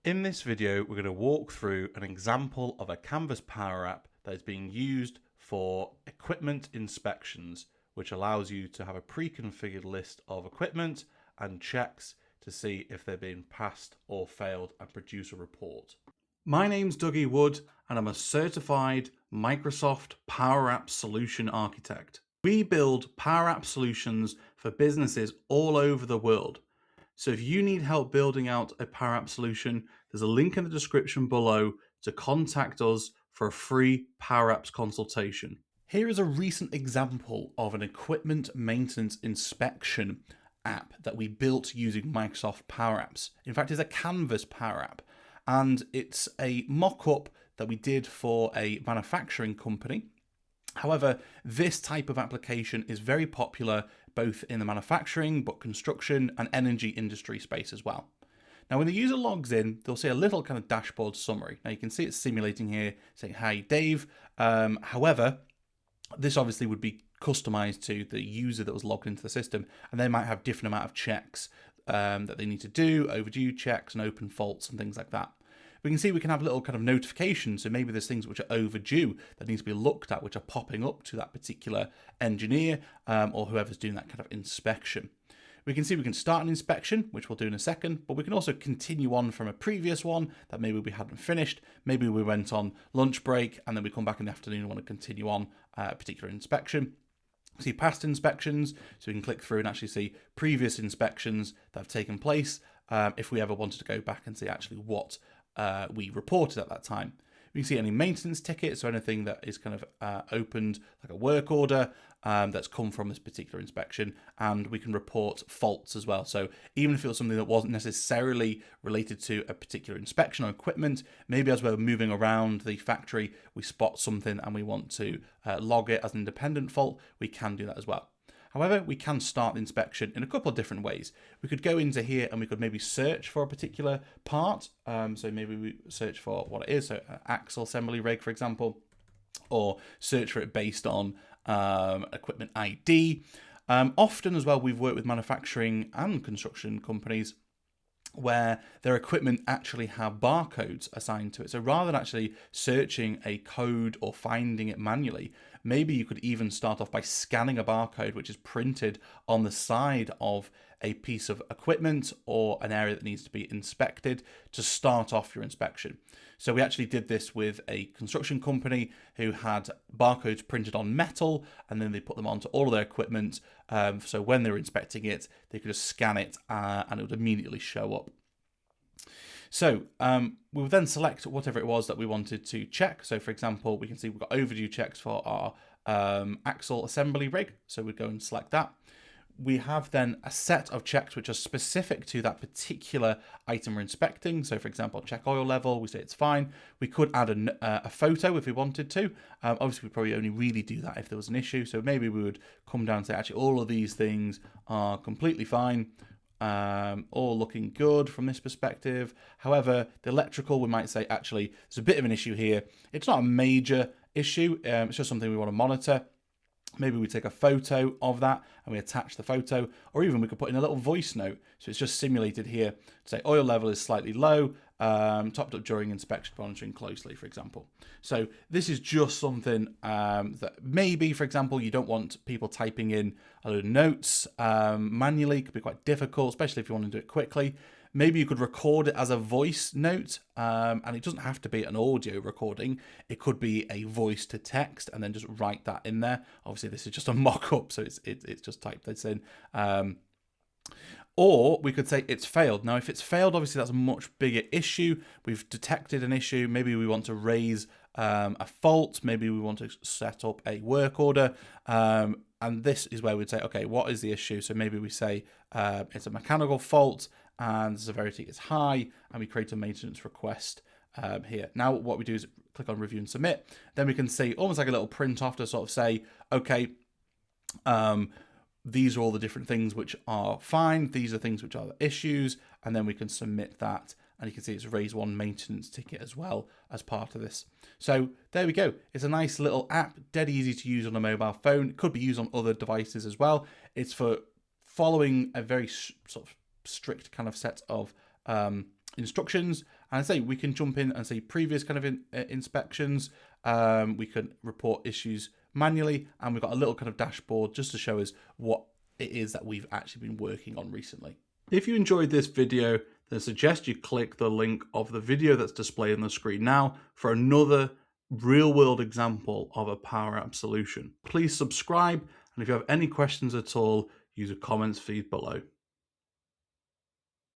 In this video, we're going to walk through an example of a Canvas Power App that is being used for equipment inspections, which allows you to have a pre-configured list of equipment and checks to see if they're being passed or failed and produce a report. My name's Dougie Wood, and I'm a certified Microsoft Power Apps solution architect. We build Power App solutions for businesses all over the world. So if you need help building out a Power App solution, there's a link in the description below to contact us for a free Power Apps consultation. Here is a recent example of an equipment maintenance inspection app that we built using Microsoft Power Apps. In fact, it's a Canvas Power App, and it's a mock-up that we did for a manufacturing company. However, this type of application is very popular both in the manufacturing, but construction and energy industry space as well. Now, when the user logs in, they'll see a little kind of dashboard summary. Now, you can see it's simulating here, saying, "Hi, Dave." However, this obviously would be customized to the user that was logged into the system, and they might have different amount of checks that they need to do, overdue checks and open faults and things like that. We can see we can have little kind of notifications, so maybe there's things which are overdue that need to be looked at, which are popping up to that particular engineer or whoever's doing that kind of inspection. We can see we can start an inspection, which we'll do in a second, but we can also continue on from a previous one that maybe we hadn't finished. Maybe we went on lunch break and then we come back in the afternoon and want to continue on a particular inspection. See past inspections, so we can click through and actually see previous inspections that have taken place if we ever wanted to go back and see actually what we reported at that time. We can see any maintenance tickets, so anything that is kind of opened, like a work order that's come from this particular inspection, and we can report faults as well. So even if it was something that wasn't necessarily related to a particular inspection or equipment, maybe as we're moving around the factory, we spot something and we want to log it as an independent fault, we can do that as well. However, we can start the inspection in a couple of different ways. We could go into here and we could maybe search for a particular part. So maybe we search for what it is, so an axle assembly rig, for example, or search for it based on equipment ID. Often as well, we've worked with manufacturing and construction companies where their equipment actually have barcodes assigned to it. So rather than actually searching a code or finding it manually, maybe you could even start off by scanning a barcode which is printed on the side of a piece of equipment or an area that needs to be inspected to start off your inspection. So we actually did this with a construction company who had barcodes printed on metal, and then they put them onto all of their equipment. So when they were inspecting it, they could just scan it and it would immediately show up. So we would then select whatever it was that we wanted to check. So for example, we can see we've got overdue checks for our axle assembly rig. So we'd go and select that. We have then a set of checks which are specific to that particular item we're inspecting. So for example, check oil level, we say it's fine. We could add a photo if we wanted to. Obviously, we'd probably only really do that if there was an issue. So maybe we would come down and say, actually, all of these things are completely fine. All looking good from this perspective. However, the electrical, we might say, actually, there's a bit of an issue here. It's not a major issue. It's just something we want to monitor. Maybe we take a photo of that and we attach the photo, or even we could put in a little voice note. So it's just simulated here to say oil level is slightly low, topped up during inspection, monitoring closely, for example. So this is just something that maybe, for example, you don't want people typing in a load of notes manually. It could be quite difficult, especially if you want to do it quickly. Maybe you could record it as a voice note, and it doesn't have to be an audio recording. It could be a voice to text, and then just write that in there. Obviously, this is just a mock-up, so it's just type this in. Or we could say it's failed. Now, if it's failed, obviously that's a much bigger issue. We've detected an issue. Maybe we want to raise a fault. Maybe we want to set up a work order. And this is where we'd say, okay, what is the issue? So maybe we say it's a mechanical fault and the severity is high, and we create a maintenance request here. Now, what we do is click on review and submit. Then we can see almost like a little print off to sort of say, okay, these are all the different things which are fine. These are things which are the issues. And then we can submit that. And you can see it's raised one maintenance ticket as well as part of this. So there we go. It's a nice little app, dead easy to use on a mobile phone. It could be used on other devices as well. It's for following a very sort of strict kind of set of instructions, And I say we can jump in and see previous kind of inspections. We can report issues manually, and we've got a little kind of dashboard just to show us what it is that we've actually been working on recently. If you enjoyed this video, then I suggest you click the link of the video that's displayed on the screen now for another real-world example of a PowerApps solution. Please subscribe, and if you have any questions at all, use the comments feed below.